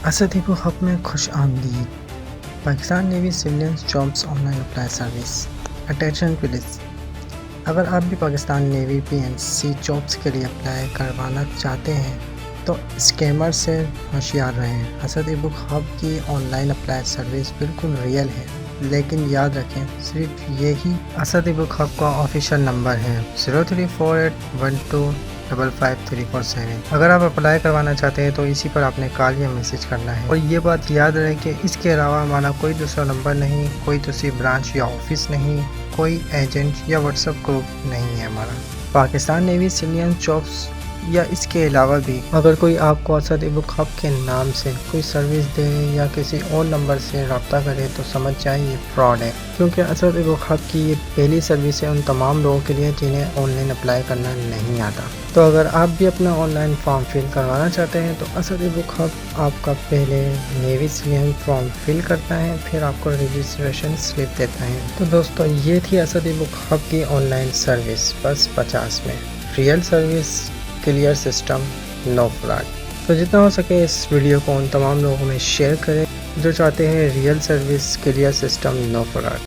اسد ابو حق میں خوش آمدید۔ Pakistan navy civilians jobs on line apply service. Attention plays, اگر آپ بھی پاکستان نیوی PNC جابس کے لیے اپلائی کروانا چاہتے ہیں تو اسکیمر سے ہوشیار رہیں۔ اسد ابو حق کی آن لائن اپلائی سروس بالکل ریئل ہے، لیکن یاد رکھیں صرف یہی اسد ابو حق کا آفیشیل نمبر ہے 034812555347۔ اگر آپ اپلائی کروانا چاہتے ہیں تو اسی پر آپ نے کال یا میسج کرنا ہے، اور یہ بات یاد رہے کہ اس کے علاوہ ہمارا کوئی دوسرا نمبر نہیں، کوئی دوسری برانچ یا آفس نہیں، کوئی ایجنٹ یا واٹس ایپ گروپ نہیں ہے ہمارا۔ پاکستان نیوی سویلینس جابس یا اس کے علاوہ بھی اگر کوئی آپ کو اسد ابو حق کے نام سے کوئی سروس دے یا کسی اور نمبر سے رابطہ کرے تو سمجھ جائیں یہ فراڈ ہے، کیونکہ اسد ابو حق کی یہ پہلی سروس ہے ان تمام لوگوں کے لیے جنہیں آن لائن اپلائی کرنا نہیں آتا۔ تو اگر آپ بھی اپنا آن لائن فارم فل کروانا چاہتے ہیں تو اسد ابو حق آپ کا پہلے نیوی سویلینس فارم فل کرتا ہے، پھر آپ کو رجسٹریشن سلپ دیتا ہے۔ تو دوستو یہ تھی اسد ابو حق کی آن لائن سروس، بس 50 میں ریئل سروس، کلیئر سسٹم، نو فراڈ۔ تو جتنا ہو سکے اس ویڈیو کو ان تمام لوگوں میں شیئر کریں جو چاہتے ہیں ریئل سروس، کلیئر سسٹم، نو فراڈ۔